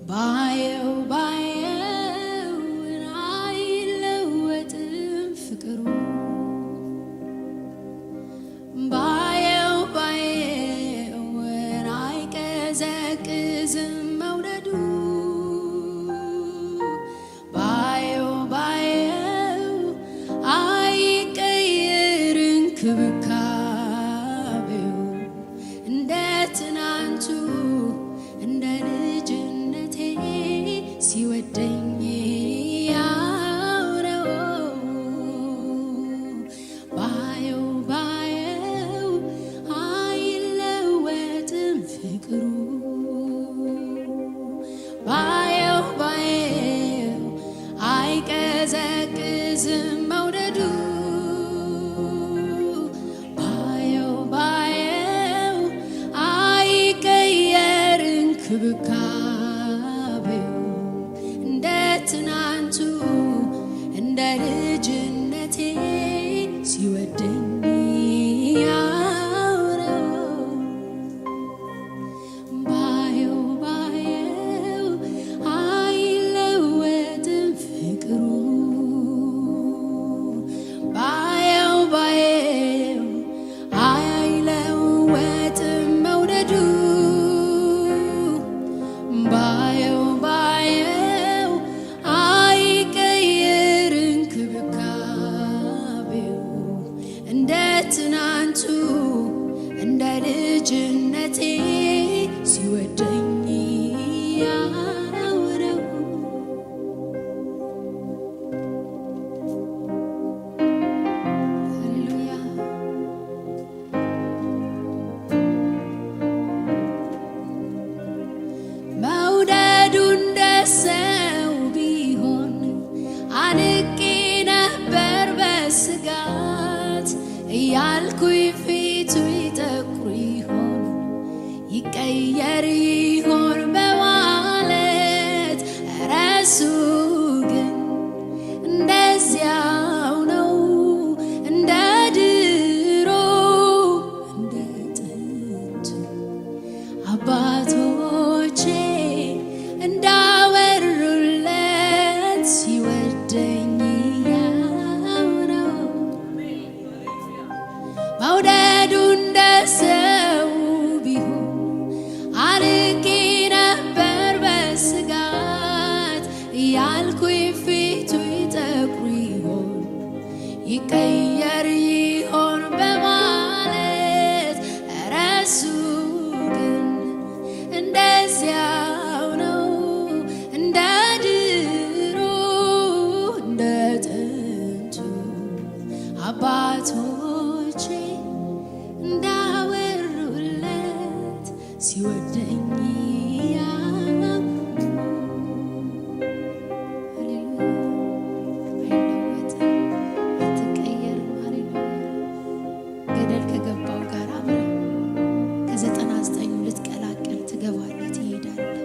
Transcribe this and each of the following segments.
ባየው አይለወጥም ፍቅሩ ባየው አይቀዘቅዝም መውደዱ ባየው አይቀየር እንክብካቤው እንደ ትናንቱ እንደ ልጅነቴ ሲወደኝ ያው ነው ባየው አይለወጥም ፍቅሩ ባየው አይቀዘቅዝም መውደዱ ባየው አይቀየር እንክብካቤው እንደ ትናንቱ እንደ ልጅነቴ ሲወደኝ ያው ነው ባየው አይለወጥም ፍቅሩ ባየው አይለወጥም መውደዱ ባየው አይቀየር እንክብካቤው እንደ ትናንቱ እንደ ልጅነቴ ሲወደኝ ያው ነው ሃሌሉያ መውደዱ እንደ ሰው ቢሆን አንቄ ነበር በስጋት እያልኩኝ ፊቱ ይጠቁር ይሆን ይቀየር ይሆን በማለት እረሱ ግን እንደዚያው ነው እንደ ድሮ እንደ ጥንቱ አባቶቼ እንዳወሩለት ሲወደኝ ያው ነው መውደዱ እንደ ሰው ቢሆን አርቄ ነበር በስጋት እያልኩኝ ፊቱ ይጠቁር ይሆን ይቀየር ይሆን በማለት እረሱ ግን እንደዚያው ነው እንደ ድሮ እንደ ጥንቱ አባቶቼ እንዳወሩለት ሲወደኝ ገደል ከገባው ጋር አብረ ከ99 ልትቀላቀል ትገባለህ ትሄዳለህ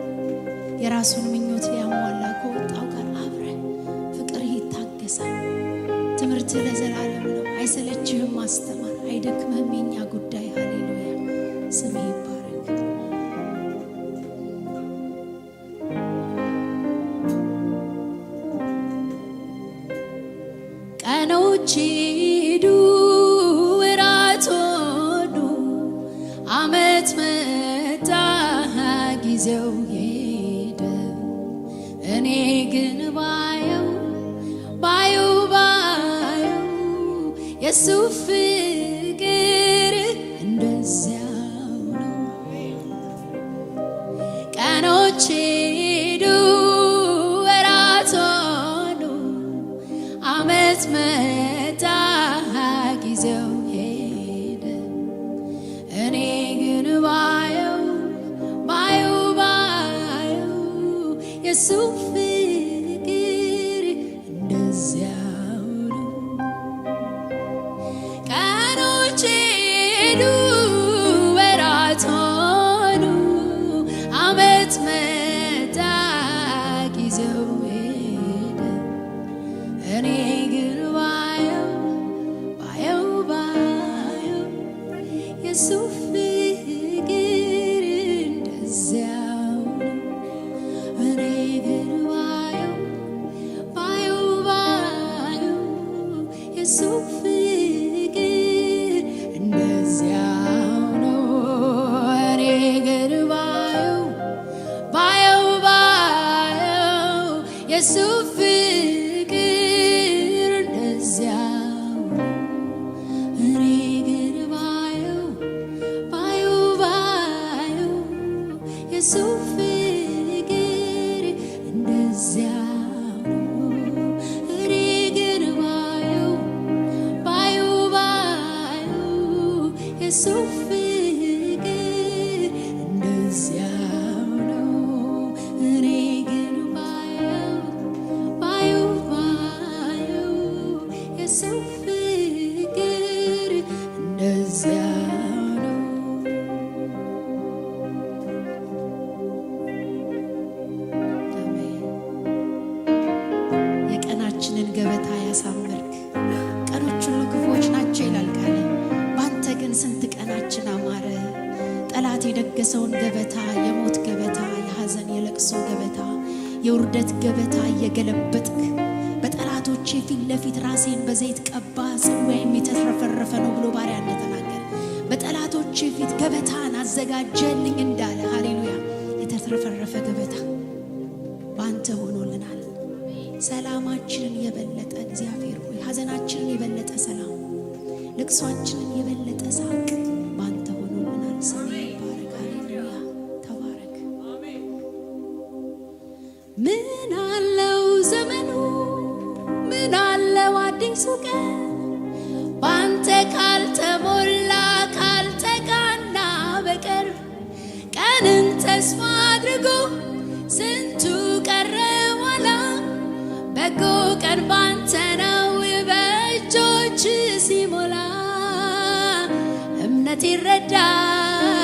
የራሱን ምኞት ሊያሟላ ከወጣው ጋር አብረ ፍቅር ይታገሳል ትምህርት ለዘላለም ነው አይሰለችህም ማስተማር አይደክምህም የኛ ጉዳይ ሃሌሉያ ስምህ ይባረክ ቀኖች ሄዱ ወራት ሆኑ ዓመት መጣ ጊዜው ሄደ እኔ ግን ባየው የሱ ፍቅር እንደዚያው ነው ቀኖች ሄዱ ወራት ሆኑ ዓመት መጣ ጊዜው ሄደ እኔ ግን ባየው የሱ ፍቅር እንደዚያው ነው ቀኖች ሄዱ ወራት ሆኑ ዓመት መጣ ጊዜው ሄደ እኔ ግን ባየው የሱ ፍቅር እንደዚያው ነው የሱ ፍቅር እንደዚያው እኔ ግን ባየው የሱ ፍቅር እንደዚያው እኔ ግን ባየው የሱ ገበታ ያሳመርክ ቀኖች ሁሉ ክፉዎች ናቸው ይላል ቃል። ባንተ ግን ስንት ቀናችን አማረ። ጠላት የደገሰውን ገበታ፣ የሞት ገበታ፣ የሐዘን የለቅሶ ገበታ፣ የውርደት ገበታ እየገለበጥክ በጠላቶቼ ፊት ለፊት ራሴን በዘይት ቀባ ጽዋዬም የተትረፈረፈ ነው ብሎ ባሪያ እንደተናገረ በጠላቶቼ ፊት ገበታን አዘጋጀልኝ እንዳለ ሃሌሉያ። የተትረፈረፈ ገበታ ባንተ ሆኖልናል። ሰላማችንን የበለጠ እግዚአብሔር ሆይ ሐዘናችንን የበለጠ ሰላም፣ ልቅሷችንን የበለጠ ሳቅ ባንተ ሆኖልናል። ስሜ ይባረክ። ሃሌሉያ ተባረክ። ምን አለው ዘመኑ፣ ምን አለው አዲሱ ቀን ባንተ ካልተሞላ ካልተቃና በቀር። ቀንን ተስፋ አድርጎ ስንቱ ቀረ ኋላ፣ በጎ ቀን ባንተ ነው በእጆች ሲሞላ። እምነት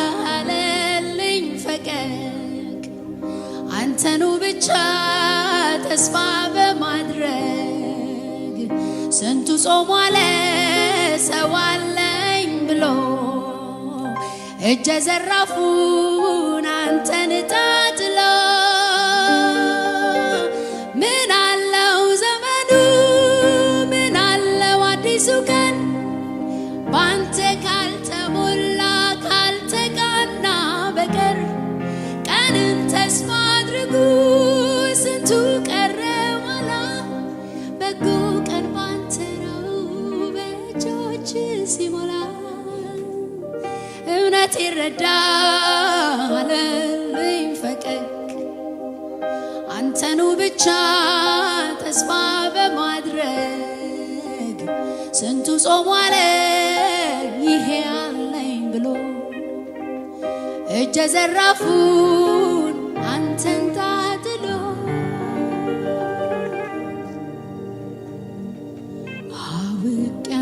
ይረዳልልኝ ፈቀቅ አንተኑ ብቻ ተስፋ በማድረግ። ስንቱ ጾም ዋለ ሰው አለኝ ብሎ እጀ ዘራፉን አንተን ጣጥሎ። ምን አለው ዘመኑ፣ ምን አለው አዲሱ ቀን ባንተ ካልተሞላ ካልተቃና በቀር። ቀንን ተስፋ አድርጉ ስንቱ ቀረ ኋላ፣ በጎ ቀን ባንተ ነው በእጆች ሲሞላ። እውነት ይረዳልልኝ ፈቀቅ አንተኑ ብቻ ተስፋ በማድረግ። ስንቱ ጾም ዋለ ይሄ አለኝ ብሎ እጀ ዘራፉን አንተን ታጥሎ።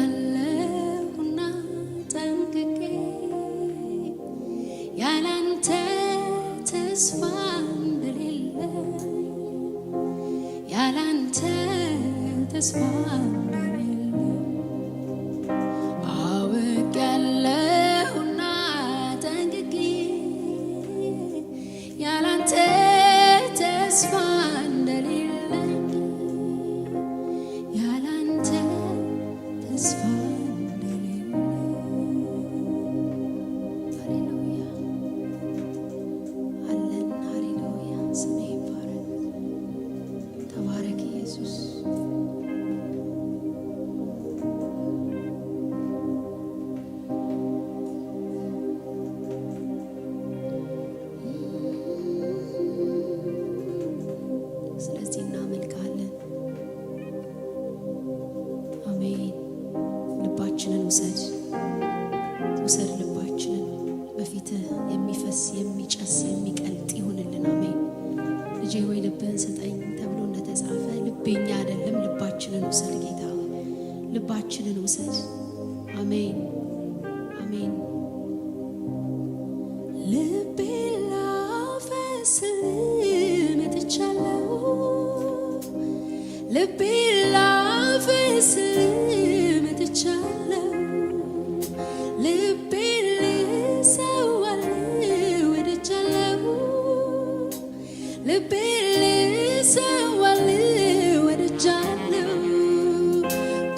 አውቄያለሁና ጠንቅቄ ያላንተ ተስፋ እንደሌለ፣ ያላንተ ተስፋ እንደሌለ አውቄያለሁና ጠንቅቄ ያላንተ ተስፋ እንደሌለ፣ ያላንተ ተስፋ እንደሌለ። ሃሌሉያ አለን። ሃሌሉያ ስሜ ይባረክ። ተባረክ ኢየሱስ። ስለዚህ እናመልካለን። አሜን። ልባችንን ውሰድ ውሰድ። ልባችንን በፊትህ የሚፈስ የሚጨስ የሚቀልጥ ይሁንልን። አሜን። ልጄ ሆይ ልብህን ስጠኝ ተብሎ እንደተጻፈ ልቤኛ አይደለም፣ ልባችንን ውሰድ ጌታ ሆይ ልባችንን ውሰድ። አሜን አሜን። ልቤ ላፈስ መጥቻለሁ፣ ልቤ ላፈስ መጥቻለሁ፣ ልቤ ልሰዋል ወድጃለሁ፣ ልቤ ልሰዋል ወድጃለሁ።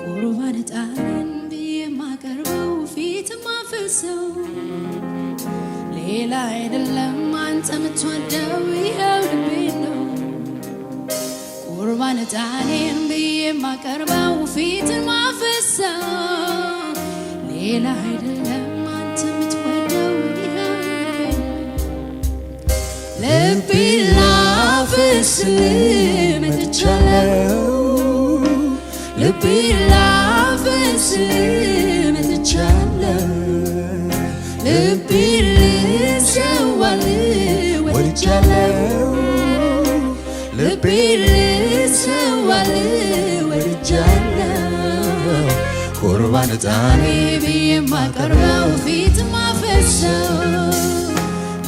ቁርባን ዕጣንን ብዬ የማቀርበው ፊት ማፈሰው ሌላ አይደለም አንተ የምትወደው ይኸው ልቤ ነው። ቁርባን ዕጣኔን ብዬ ማቀርበው ፊትን ማፈሰው ሌላ አይደለም አንተ የምትወደው ልቤ ላፈስልህ መጥቻለሁ ልቤ ላፈስልህ መጥቻለሁ ልቤ ልሰዋልህ ወድጃለሁ ልቤ ልሰዋልህ ወድጃለሁ ቁርባን ዕጣኔ ብዬ ማቀርበው ፊት ማፈሰው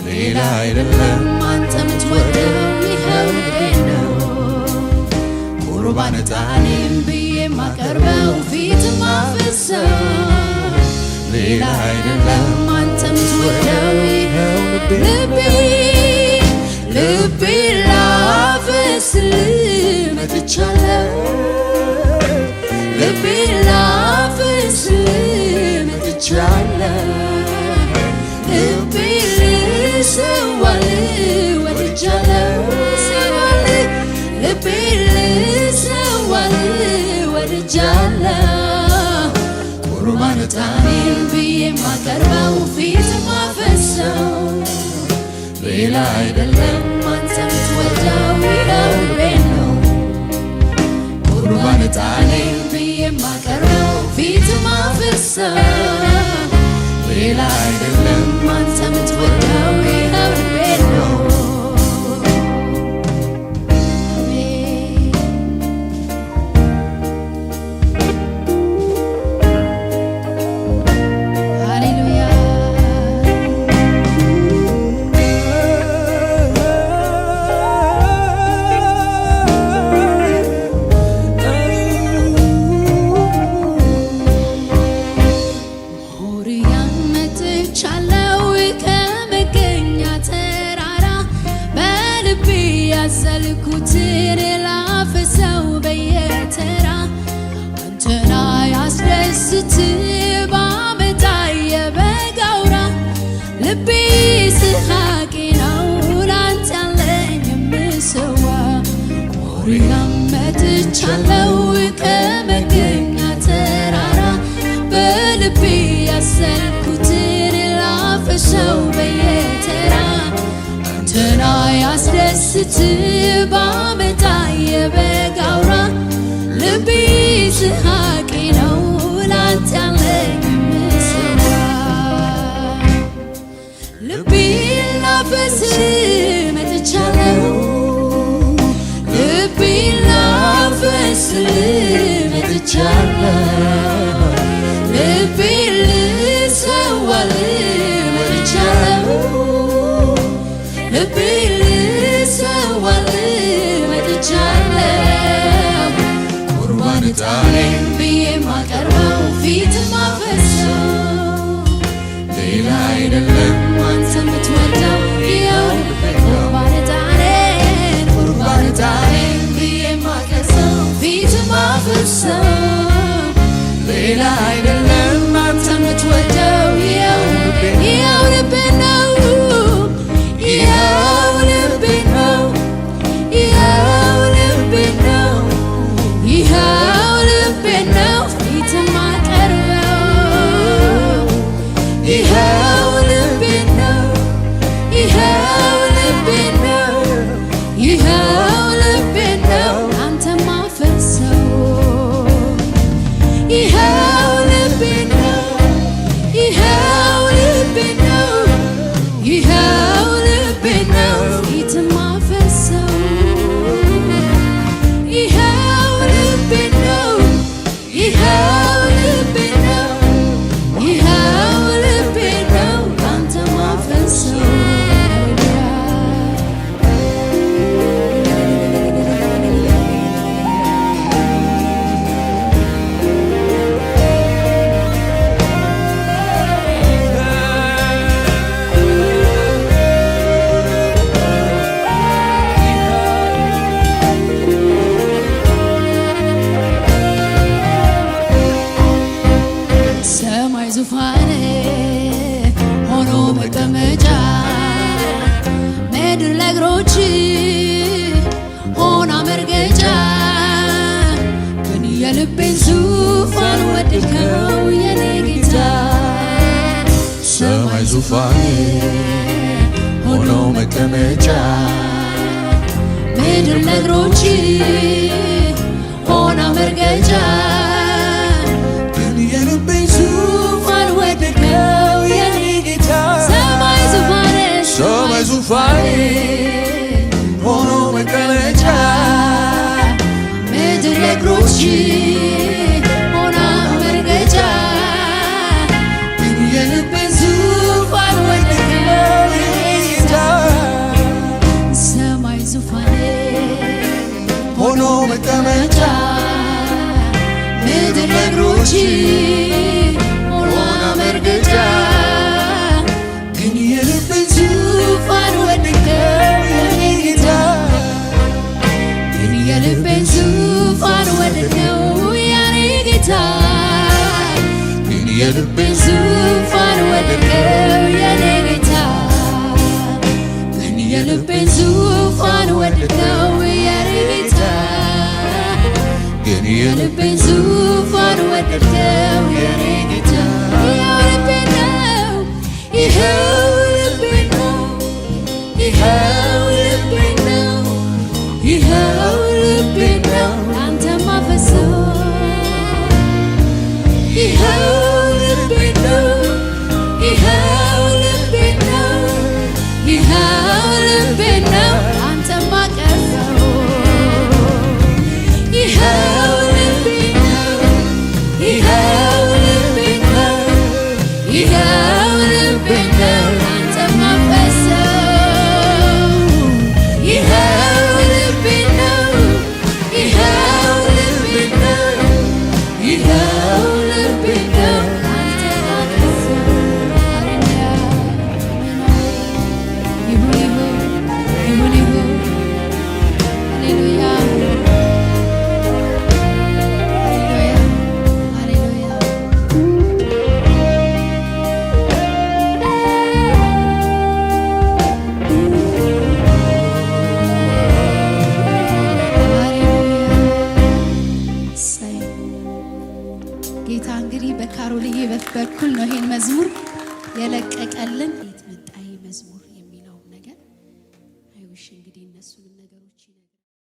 ሌላ አይደለም አንተ የምትወደው ይኸው ነው ቁርባን ዕጣኔን ብዬ ማቀርበው ፊት ማፈሰው ሌላ አይደለም አንተ የምትወደው ይኸው ልቤ ላፈስልህ መጥቻለሁ ልቤ ላፈስልህ መጥቻለሁ ልቤ ልሰዋልህ ወድጃለሁ ልቤ ልሰዋልህ ወድጃለሁ ቁርባን ዕጣኔን ብዬ ማቀርበው ፊት ማፈሰው ሌላ አይደለም አንተ የምትወደው ይኸው ልቤ ነው ቁርባን ዕጣኔን ብዬ ማቀርበው ፊት ማፈሰው ሌላ አይደለም አንተ የምትወደው ይኸው ልቤ ነው ያዘልኩትን ላፍሰው በየተራ አንተን ያስደስት ባመጣ የበግ አውራ ልቤ ስሐቄ ነው ላንተ ያለኝ የምሰዋ ሞሪያም መጥቻለሁ ከመገኛ ተራራ በልቤ ያዘልኩትን ላፍሰው በየተራ አንተን ያስደስት ባመጣ የበግ አውራ ልቤ ስሐቄ ነው ላንተ ያለኝ ምስዋ ልቤ ላፈስልህ መጥቻለሁ ልቤ ላፈስልህ መጥቻለሁ ልቤ ልሰዋልህ ወድጃለሁ ልቤ ልሰዋልህ ወድጃለሁ ቁርባን ዕጣኔን ብዬ ማቀርበው ፊት ማፈሰው ሌላ አይደለም አንተ የምትወደው ይኸው ቁርባን ዕጣኔን ብዬ ማቀርበው ፊት ማፈሰው ሌላ አይደለም አንተ የምትወደው ይኸው ልቤ ነው ይኸው ልቤ ነው ይኸው ልቤ ነው ይኸው ልቤ ነው ፊት ማቀርበው ይኸው ልቤ ነው ይኸው ልቤ ነው ይኸው ልቤ ነው አንተ ማፈሰው ይኸው ልቤ ነው ይኸው ልቤ ነው ይኸው ልቤ ነው ፊት ማፈሰው ይኸው ልቤ ነው ይኸው ልቤ ነው ይኸው ልቤ ነው አንተ ማፈሰው ሰማይ ዙፋን ሆኖ መቀመጫ ምድር ለእግሮች ሆና መርገጫ ግን የልቤን ዙፋን ወደድከው የኔ ጌታ ሰማይ ዙፋኔ ሆኖ መቀመጫ ምድር ለእግሮች ሆና መርገጫ ግን የልቤን ዙፋን ወደድከው የኔ ጌታ ሰማይ ዙፋኔ ሆኖ መቀመጫ ምድር ለእግሮች ሆና መርገጫ ግን የልቤን ዙፋን ወደድከው የኔ ጌታ ሰማይ ዙፋኔ ሆኖ መቀመጫ ምድር ለእግሮች ሆና መርገጫ ግን የልቤን ዙፋን ወደድከው የኔ ጌታ ግን የልቤን ዙፋን ወደድከው የኔ ጌታ ግን የልቤን ዙፋን ወደድከው የኔ ጌታ ግን የልቤን ዙፋን ወደድከው የኔ ጌታ ግን የልቤን ዙፋን ወደድከው የኔ ጌታ ይኸው ልቤ ነው ይኸው ልቤ ነው ይኸው ልቤ ነው አንተ ማፈሰው ይኸው ልቤ ነው ይኸው ልቤ ነው ይኸው ልቤ ነው አንተ ማቀርበው ይኸው ልቤ ነው ይኸው ልቤ ነው ይኸው ልቤ ነው አንተ ማፈሰው ይኸው ልቤ ነው ይኸው ልቤ ነው ይኸው ልቤ ነው አንተ ማፈሰው ይሁን ይሁን ይሁን ሃሌሉያ ጌታ እንግዲህ በካሮልዬ በኩል ነው ይሄን መዝሙር የለቀቀልን። የት መጣ መዝሙር የሚለው ነገር አይውሽ እንግዲህ እነሱንም ነገሮች